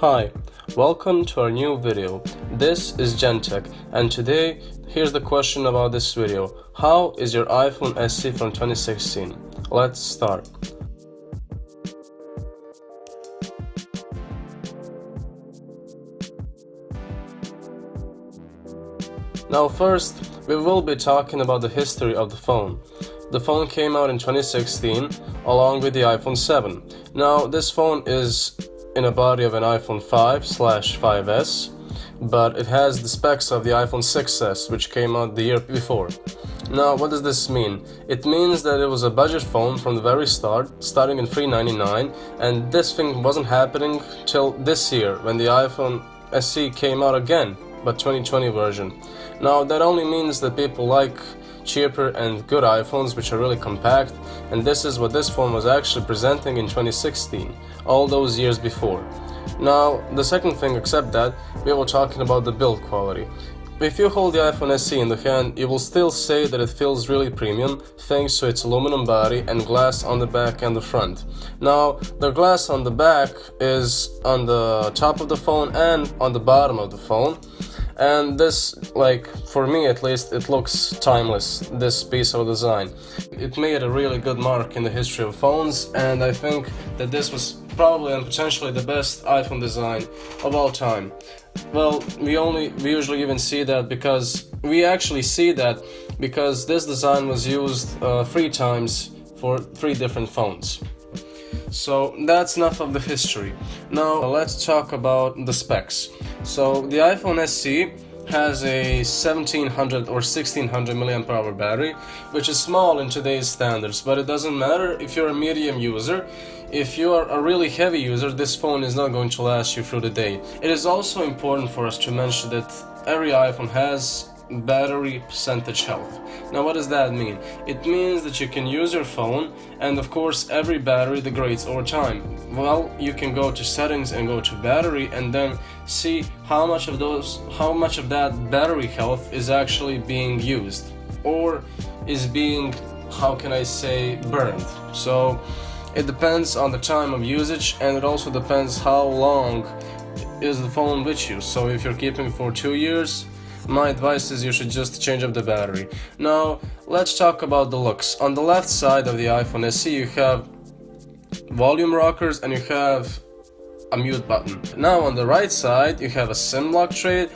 Hi, welcome to our new video. This is GenTech, and today here's the question about this video. How is your iPhone SE from 2016? Let's start. Now first, we will be talking about the history of the phone. The phone came out in 2016 along with the iPhone 7. Now this phone is in a body of an iPhone 5/5S, but it has the specs of the iPhone 6S, which came out the year before. Now what does this mean? It means that it was a budget phone from the very start, starting in $399, and this thing wasn't happening till this year when the iPhone SE came out again, but 2020 version. Now that only means that people like cheaper and good iPhones which are really compact, and this is what this phone was actually presenting in 2016, all those years before. Now the second thing, except that, we were talking about the build quality. If you hold the iPhone SE in the hand, you will still say that it feels really premium thanks to its aluminum body and glass on the back and the front. Now the glass on the back is on the top of the phone and on the bottom of the phone. And this, like, for me at least, it looks timeless, this piece of design. It made a really good mark in the history of phones, and I think that this was probably and potentially the best iPhone design of all time. Well, we usually even see that because this design was used 3 times for 3 different phones. So that's enough of the history. Now let's talk about the specs. So the iPhone SE has a 1700 or 1600 mAh battery, which is small in today's standards, but it doesn't matter if you're a medium user. If you are a really heavy user, this phone is not going to last you through the day. It is also important for us to mention that every iPhone has battery percentage health. Now what does that mean? It means that you can use your phone, and of course every battery degrades over time. Well, you can go to settings and go to battery and then see how much of that battery health is actually being used or is being, how can I say, burned. So it depends on the time of usage, and it also depends how long is the phone with you. So if you're keeping it for 2 years, my advice is you should just change up the battery. Now let's talk about the looks. On the left side of the iPhone SE you have volume rockers and you have a mute button. Now on the right side you have a SIM lock tray.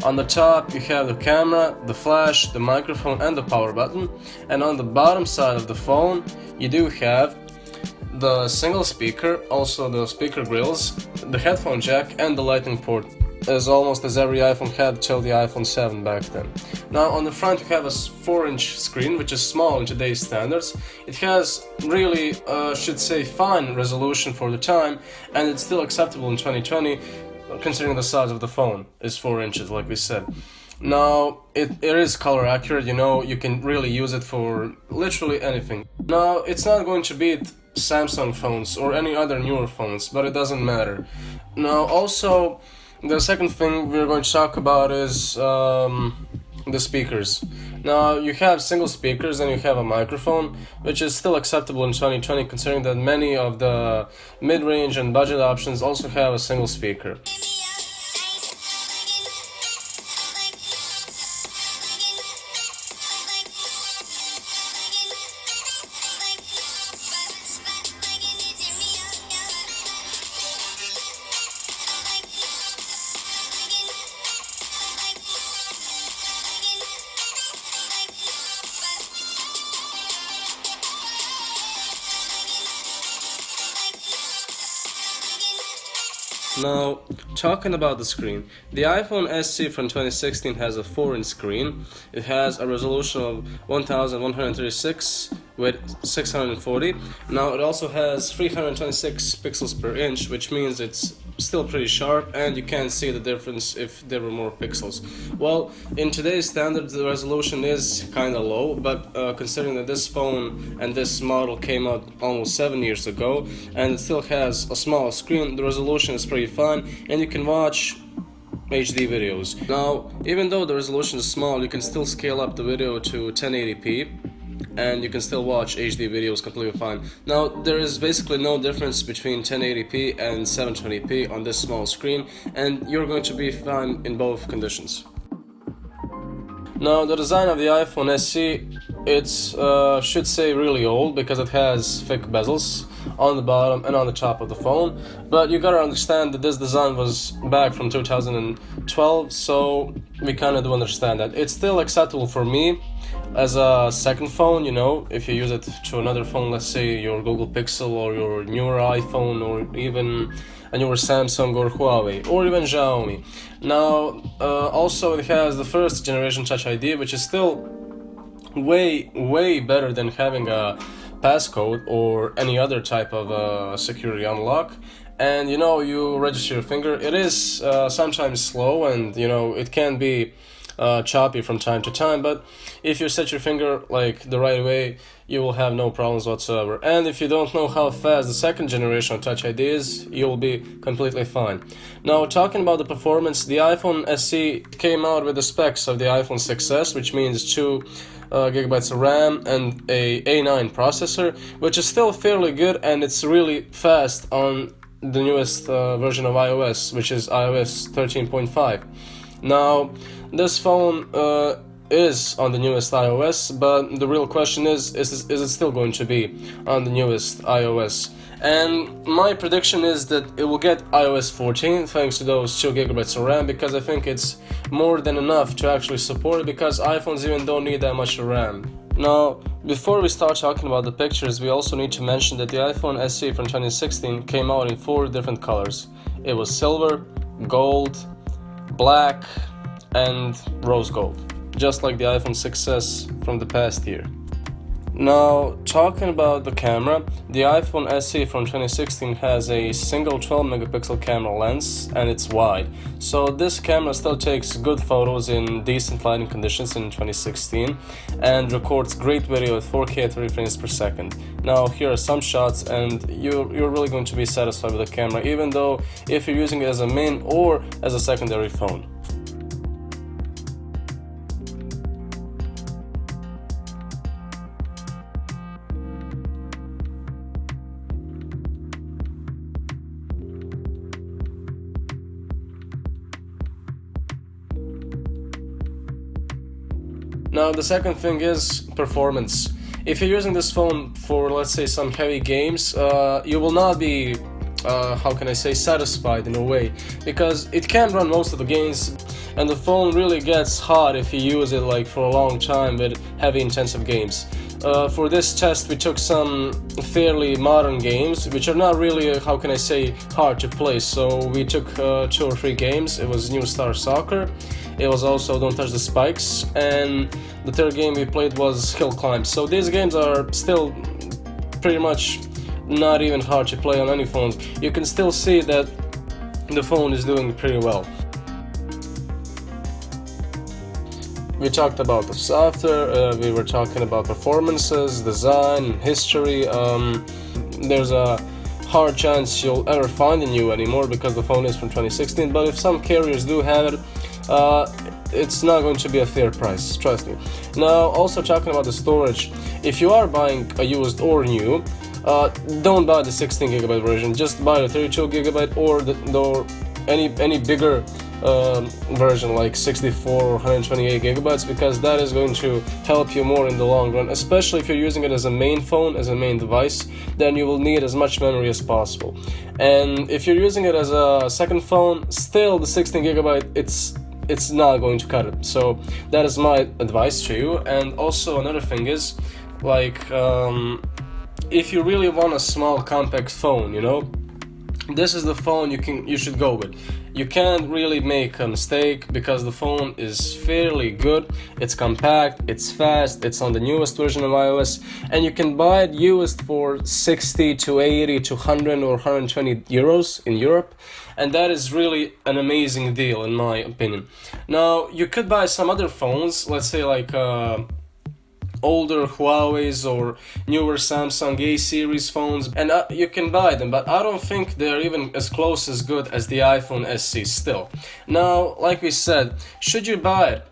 On the top you have the camera, the flash, the microphone and the power button, and on the bottom side of the phone you do have the single speaker, also the speaker grills, the headphone jack and the lightning port, as almost as every iPhone had till the iPhone 7 back then. Now on the front you have a 4-inch screen, which is small in today's standards. It has really, should say, fine resolution for the time, and it's still acceptable in 2020 considering the size of the phone is 4 inches, like we said. Now it is color accurate, you can really use it for literally anything. Now it's not going to beat Samsung phones or any other newer phones, but it doesn't matter. Now also, the second thing we're going to talk about is the speakers. Now you have single speakers and you have a microphone, which is still acceptable in 2020 considering that many of the mid-range and budget options also have a single speaker. Now, talking about the screen, the iPhone SE from 2016 has a 4-inch screen. It has a resolution of 1136 with 640. Now it also has 326 pixels per inch, which means it's still pretty sharp and you can't see the difference if there were more pixels. Well, in today's standards the resolution is kinda low, but considering that this phone and this model came out almost 7 years ago and it still has a small screen, the resolution is pretty fine and you can watch HD videos. Now, even though the resolution is small, you can still scale up the video to 1080p and you can still watch HD videos completely fine. Now, there is basically no difference between 1080p and 720p on this small screen, and you're going to be fine in both conditions. Now, the design of the iPhone SE, it's should say really old because it has thick bezels on the bottom and on the top of the phone, but you gotta understand that this design was back from 2012, so we kinda do understand that. It's still acceptable for me as a second phone, you know, if you use it to another phone, let's say your Google Pixel or your newer iPhone or even a newer Samsung or Huawei or even Xiaomi. Now, also it has the first generation Touch ID, which is still way better than having a passcode or any other type of security unlock. And you know, you register your finger. It is sometimes slow, and you know, it can be choppy from time to time, but if you set your finger like the right way, you will have no problems whatsoever. And if you don't know how fast the second generation of Touch ID is, you will be completely fine. Now, talking about the performance, the iPhone SE came out with the specs of the iPhone 6s, which means 2 gigabytes of RAM and a A9 processor, which is still fairly good, and it's really fast on the newest version of iOS, which is iOS 13.5. Now, this phone is on the newest iOS, but the real question is it still going to be on the newest iOS? And my prediction is that it will get iOS 14 thanks to those 2 gigabytes of RAM, because I think it's more than enough to actually support it, because iPhones even don't need that much RAM. Now, before we start talking about the pictures, we also need to mention that the iPhone SE from 2016 came out in 4 different colors. It was silver, gold, black, and rose gold, just like the iPhone 6s from the past year. Now, talking about the camera, the iPhone SE from 2016 has a single 12 megapixel camera lens, and it's wide. So this camera still takes good photos in decent lighting conditions in 2016 and records great video at 4K at 30 frames per second. Now, here are some shots, and you're really going to be satisfied with the camera, even though if you're using it as a main or as a secondary phone. Now, the second thing is performance. If you're using this phone for, let's say, some heavy games, you will not be, satisfied in a way, because it can run most of the games, and the phone really gets hot if you use it like for a long time with heavy intensive games. For this test, we took some fairly modern games, which are not really, hard to play. So we took 2 or 3 games. It was New Star Soccer, it was also Don't Touch the Spikes, and the third game we played was Hill Climb. So these games are still pretty much not even hard to play on any phone. You can still see that the phone is doing pretty well. We talked about the software, we were talking about performances, design, history. There's a hard chance you'll ever find a new anymore because the phone is from 2016, but if some carriers do have it, it's not going to be a fair price, trust me. Now, also talking about the storage, if you are buying a used or new, don't buy the 16 gigabyte version, just buy the 32 gigabyte or any bigger version like 64 or 128 gigabytes, because that is going to help you more in the long run, especially if you're using it as a main phone, as a main device. Then you will need as much memory as possible. And if you're using it as a second phone, still the 16 gigabyte, it's not going to cut it. So that is my advice to you. And also another thing is, like, if you really want a small compact phone, you know, this is the phone you should go with. You can't really make a mistake because the phone is fairly good. It's compact, it's fast, it's on the newest version of iOS, and you can buy it used for 60 to 80 to 100 or 120 euros in Europe, and that is really an amazing deal in my opinion. Now, you could buy some other phones, let's say like older Huawei's or newer Samsung A series phones, and you can buy them, but I don't think they're even as close as good as the iPhone SE still. Now, like we said, should you buy it?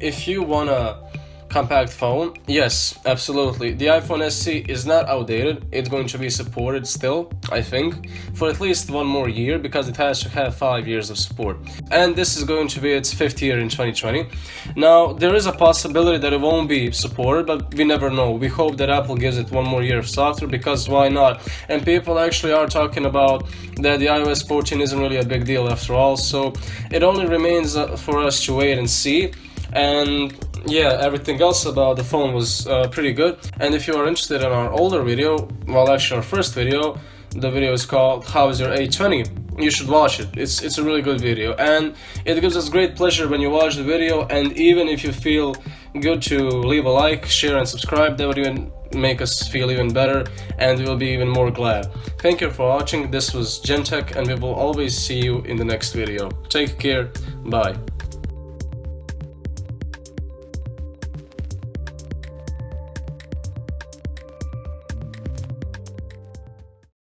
If you wanna compact phone? Yes, absolutely. The iPhone SE is not outdated. It's going to be supported still, I think, for at least one more year, because it has to have 5 years of support. And this is going to be its 5th year in 2020. Now, there is a possibility that it won't be supported, but we never know. We hope that Apple gives it one more year of software, because why not? And people actually are talking about that the iOS 14 isn't really a big deal after all, so it only remains for us to wait and see. And yeah, everything else about the phone was pretty good. And if you are interested in our older video, well, actually our first video, the video is called How is your A20? You should watch it. It's a really good video, and it gives us great pleasure when you watch the video. And even if you feel good to leave a like, share and subscribe, that would even make us feel even better, and we will be even more glad. Thank you for watching. This was Gentech, and we will always see you in the next video. Take care. Bye.